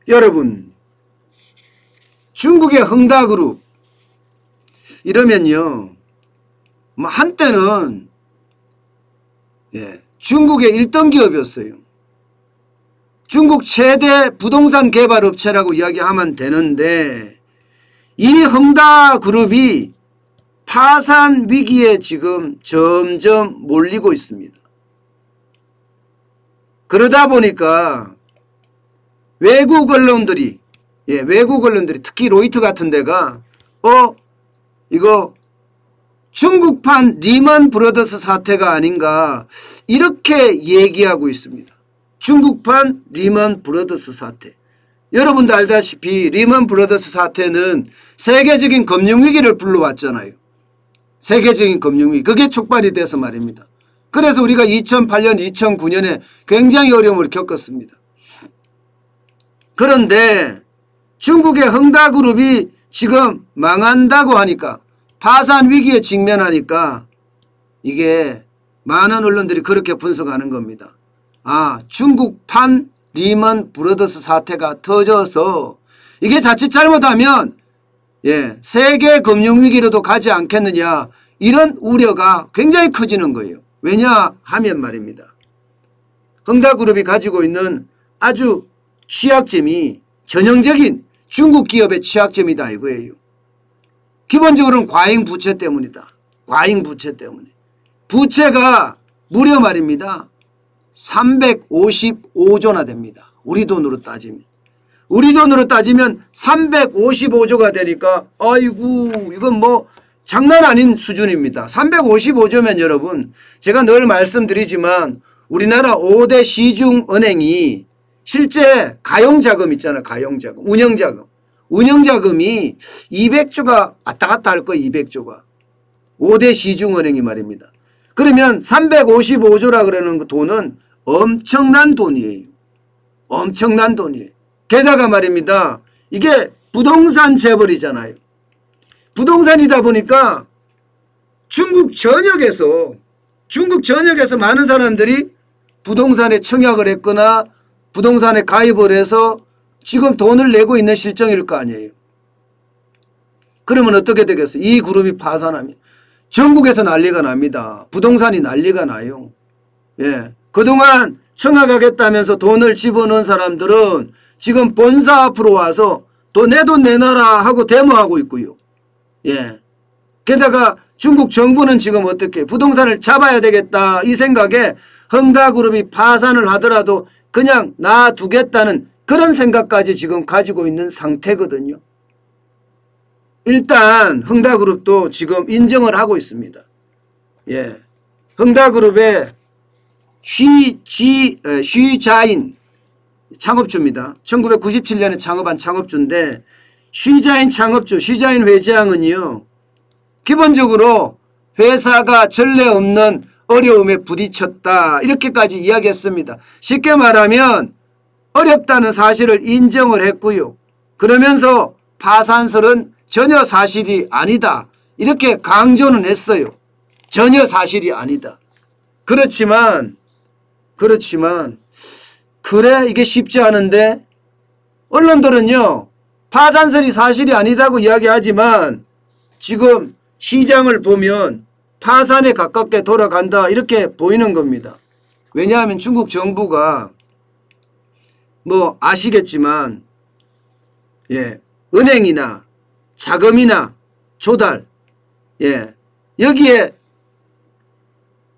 여러분, 중국의 헝다그룹 이러면요, 뭐 한때는 중국의 1등 기업이었어요. 중국 최대 부동산 개발 업체라고 이야기하면 되는데 이 헝다그룹이 파산 위기에 지금 점점 몰리고 있습니다. 그러다 보니까 외국 언론들이 특히 로이터 같은 데가 이거 중국판 리먼 브러더스 사태가 아닌가 이렇게 얘기하고 있습니다. 중국판 리먼 브러더스 사태. 여러분도 알다시피 리먼 브러더스 사태는 세계적인 금융위기를 불러왔잖아요. 세계적인 금융위기. 그게 촉발이 돼서 말입니다. 그래서 우리가 2008년 2009년에 굉장히 어려움을 겪었습니다. 그런데 중국의 헝다그룹이 지금 망한다고 하니까, 파산 위기에 직면하니까 이게 많은 언론들이 그렇게 분석하는 겁니다. 중국판 리먼 브러더스 사태가 터져서 이게 자칫 잘못하면 세계 금융위기로도 가지 않겠느냐, 이런 우려가 굉장히 커지는 거예요. 왜냐하면 말입니다, 헝다그룹이 가지고 있는 아주 취약점이 전형적인 중국 기업의 취약점이다 이거예요. 기본적으로는 과잉부채 때문이다. 과잉부채 때문에. 부채가 무려 말입니다, 355조나 됩니다. 우리 돈으로 따지면. 우리 돈으로 따지면 355조가 되니까 아이고 이건 뭐 장난 아닌 수준입니다. 355조면 여러분, 제가 늘 말씀드리지만 우리나라 5대 시중은행이 실제 가용자금 있잖아요. 가용자금, 운영자금. 운영자금이 200조가 왔다 갔다 할 거예요. 200조가. 5대 시중은행이 말입니다. 그러면 355조라 그러는 그 돈은 엄청난 돈이에요. 엄청난 돈이에요. 게다가 말입니다, 이게 부동산 재벌이잖아요. 부동산이다 보니까 중국 전역에서 많은 사람들이 부동산에 청약을 했거나 부동산에 가입을 해서 지금 돈을 내고 있는 실정일 거 아니에요. 그러면 어떻게 되겠어요? 이 그룹이 파산하면 전국에서 난리가 납니다. 부동산이 난리가 나요. 그동안 청약하겠다면서 돈을 집어넣은 사람들은 지금 본사 앞으로 와서 내 돈 내놔라 하고 데모하고 있고요. 게다가 중국 정부는 지금 어떻게 부동산을 잡아야 되겠다 이 생각에 헝다그룹이 파산을 하더라도 그냥 놔두겠다는 그런 생각까지 지금 가지고 있는 상태거든요. 일단 헝다그룹도 지금 인정을 하고 있습니다. 헝다그룹의 쉬자인 창업주입니다. 1997년에 창업한 창업주인데 쉬자인 창업주, 쉬자인 회장은요, 기본적으로 회사가 전례 없는 어려움에 부딪혔다 이렇게까지 이야기했습니다. 쉽게 말하면 어렵다는 사실을 인정을 했고요. 그러면서 파산설은 전혀 사실이 아니다 이렇게 강조는 했어요. 전혀 사실이 아니다. 그렇지만 그래 이게 쉽지 않은데 언론들은요 파산설이 사실이 아니다고 이야기하지만 지금 시장을 보면 파산에 가깝게 돌아간다 이렇게 보이는 겁니다. 왜냐하면 중국 정부가 뭐 아시겠지만 은행이나 자금이나 조달 여기에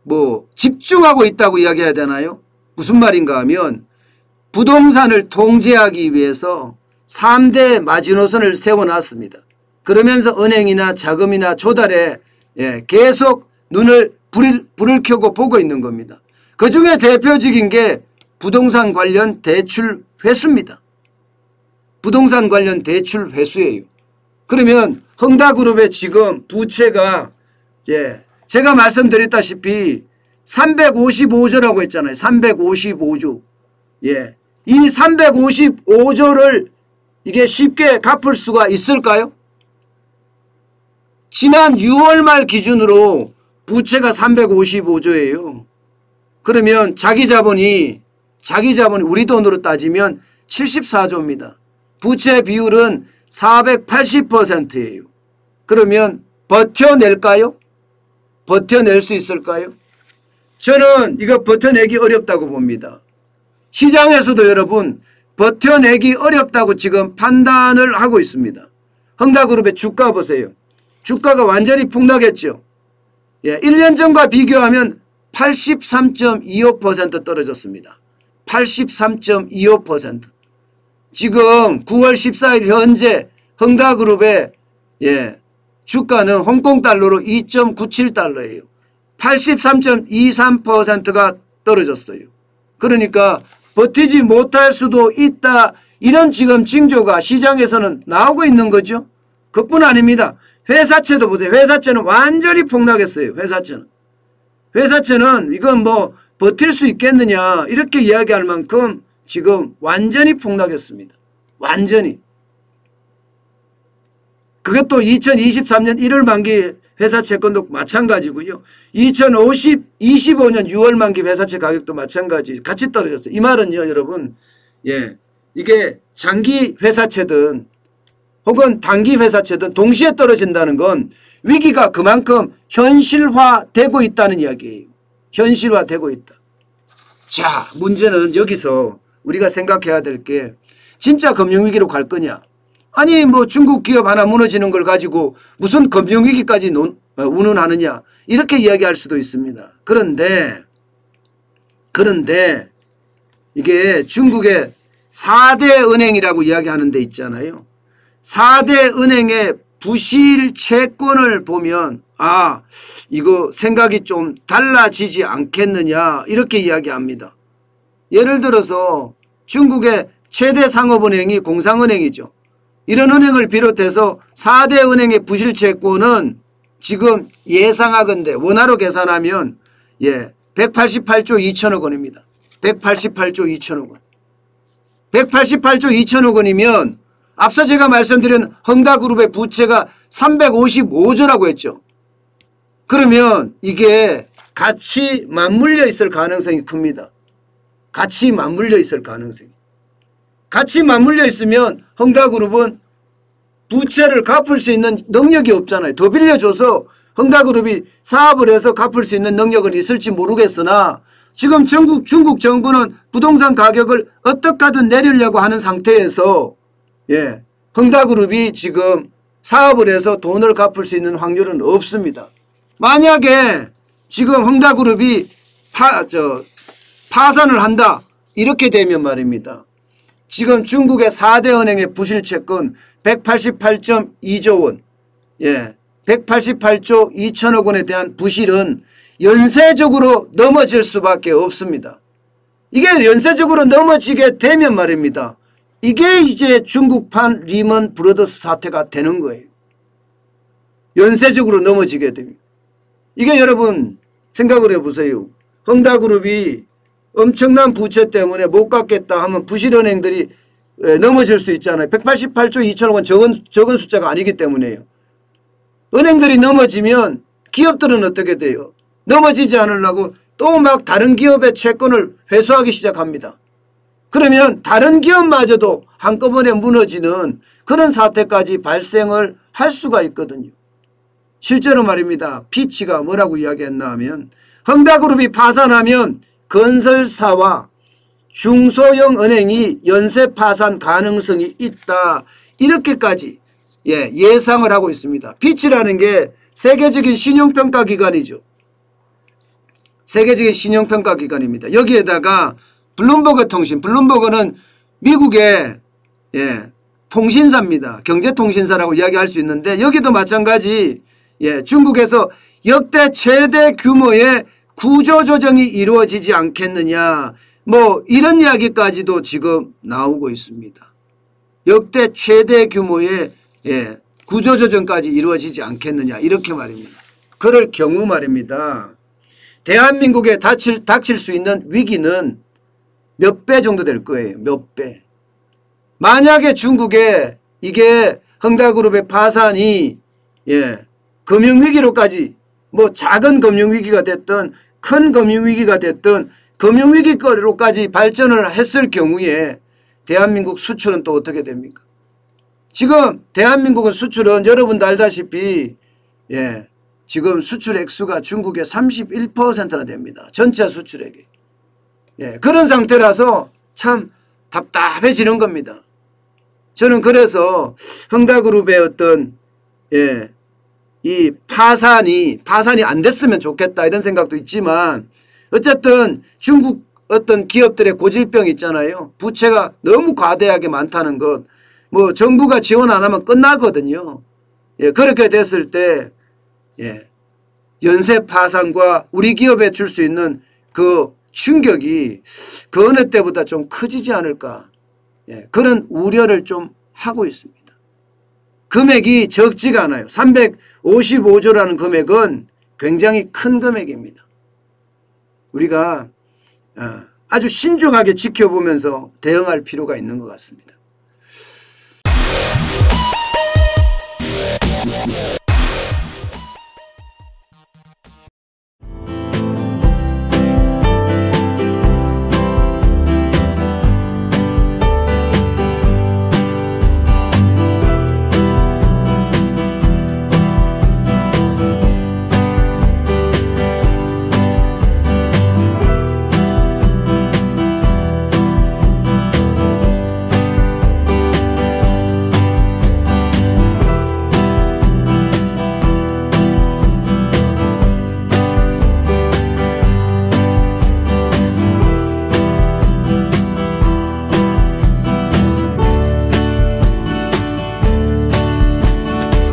뭐 집중하고 있다고 이야기해야 되나요? 무슨 말인가 하면 부동산을 통제하기 위해서 3대 마지노선을 세워놨습니다. 그러면서 은행이나 자금이나 조달에 계속 불을 켜고 보고 있는 겁니다. 그중에 대표적인 게 부동산 관련 대출 회수입니다. 부동산 관련 대출 회수예요. 그러면 헝다그룹의 지금 부채가 제가 말씀드렸다시피 355조라고 했잖아요. 355조. 이 355조를 이게 쉽게 갚을 수가 있을까요? 지난 6월 말 기준으로 부채가 355조예요. 그러면 자기 자본이 우리 돈으로 따지면 74조입니다. 부채 비율은 480%예요. 그러면 버텨낼까요? 버텨낼 수 있을까요? 저는 이거 버텨내기 어렵다고 봅니다. 시장에서도 여러분 버텨내기 어렵다고 지금 판단을 하고 있습니다. 헝다그룹의 주가 보세요. 주가가 완전히 폭락했죠. 1년 전과 비교하면 83.25% 떨어졌습니다. 83.25%. 지금 9월 14일 현재 헝다그룹의 주가는 홍콩달러로 2.97달러예요. 83.23%가 떨어졌어요. 그러니까 버티지 못할 수도 있다. 이런 지금 징조가 시장에서는 나오고 있는 거죠. 그뿐 아닙니다. 회사채도 보세요. 회사채는 완전히 폭락했어요. 회사채는 이건 뭐 버틸 수 있겠느냐 이렇게 이야기할 만큼 지금 완전히 폭락했습니다. 완전히. 그것도 2023년 1월 만기 회사채권도 마찬가지고요. 2025년 6월 만기 회사채 가격도 마찬가지 같이 떨어졌어요. 이 말은요 여러분 이게 장기 회사채든 혹은 단기 회사채든 동시에 떨어진다는 건 위기가 그만큼 현실화되고 있다는 이야기예요. 현실화되고 있다. 자, 문제는 여기서 우리가 생각해야 될 게 진짜 금융위기로 갈 거냐. 아니 뭐 중국 기업 하나 무너지는 걸 가지고 무슨 금융위기까지 운운하느냐 이렇게 이야기할 수도 있습니다. 그런데 이게 중국의 4대 은행이라고 이야기하는 데 있잖아요. 4대 은행의 부실 채권을 보면 아 이거 생각이 좀 달라지지 않겠느냐 이렇게 이야기합니다. 예를 들어서 중국의 최대 상업은행이 공상은행이죠. 이런 은행을 비롯해서 4대 은행의 부실 채권은 지금 예상하건대 원화로 계산하면 188조 2천억 원입니다. 188조 2천억 원. 188조 2천억 원이면 앞서 제가 말씀드린 헝다그룹의 부채가 355조라고 했죠. 그러면 이게 같이 맞물려 있을 가능성이 큽니다. 같이 맞물려 있을 가능성이. 같이 맞물려 있으면 헝다그룹은 부채를 갚을 수 있는 능력이 없잖아요. 더 빌려줘서 헝다그룹이 사업을 해서 갚을 수 있는 능력은 있을지 모르겠으나 지금 중국 정부는 부동산 가격을 어떻게 하든 내리려고 하는 상태에서 헝다그룹이 지금 사업을 해서 돈을 갚을 수 있는 확률은 없습니다. 만약에 지금 헝다그룹이 파산을 한다 이렇게 되면 말입니다. 지금 중국의 4대 은행의 부실채권 188.2조 원 188조 2천억 원에 대한 부실은 연쇄적으로 넘어질 수밖에 없습니다. 이게 연쇄적으로 넘어지게 되면 말입니다. 이게 이제 중국판 리먼 브러더스 사태가 되는 거예요. 연쇄적으로 넘어지게 됩니다. 이게 여러분 생각을 해보세요. 헝다그룹이 엄청난 부채 때문에 못 갚겠다 하면 부실은행들이 넘어질 수 있잖아요. 188조 2천억 원 적은 숫자가 아니기 때문에요. 은행들이 넘어지면 기업들은 어떻게 돼요? 넘어지지 않으려고 또 막 다른 기업의 채권을 회수하기 시작합니다. 그러면 다른 기업마저도 한꺼번에 무너지는 그런 사태까지 발생을 할 수가 있거든요. 실제로 말입니다. 피치가 뭐라고 이야기했나 하면 헝다그룹이 파산하면 건설사와 중소형 은행이 연쇄 파산 가능성이 있다. 이렇게까지 예상을 하고 있습니다. 피치라는 게 세계적인 신용평가 기관이죠. 세계적인 신용평가 기관입니다. 여기에다가 블룸버그 통신, 블룸버그는 미국의 통신사입니다. 경제통신사라고 이야기할 수 있는데 여기도 마찬가지 중국에서 역대 최대 규모의 구조조정이 이루어지지 않겠느냐 뭐 이런 이야기까지도 지금 나오고 있습니다. 역대 최대 규모의 구조조정까지 이루어지지 않겠느냐 이렇게 말입니다. 그럴 경우 말입니다. 대한민국에 닥칠 수 있는 위기는 몇 배 정도 될 거예요. 몇 배. 만약에 중국에 이게 헝다그룹의 파산이 금융위기로까지 뭐 작은 금융위기가 됐든 큰 금융위기가 됐든 금융위기로까지 발전을 했을 경우에 대한민국 수출은 또 어떻게 됩니까? 지금 대한민국은 수출은 여러분도 알다시피 지금 수출 액수가 중국의 31%나 됩니다. 전체 수출액이. 그런 상태라서 참 답답해지는 겁니다. 저는 그래서 헝다그룹의 어떤 이 파산이 안 됐으면 좋겠다 이런 생각도 있지만 어쨌든 중국 어떤 기업들의 고질병이 있잖아요. 부채가 너무 과대하게 많다는 것. 뭐 정부가 지원 안 하면 끝나거든요. 그렇게 됐을 때 연쇄 파산과 우리 기업에 줄 수 있는 그 충격이 그 어느 때보다 좀 커지지 않을까. 그런 우려를 좀 하고 있습니다. 금액이 적지가 않아요. 355조라는 금액은 굉장히 큰 금액입니다. 우리가 아주 신중하게 지켜보면서 대응할 필요가 있는 것 같습니다.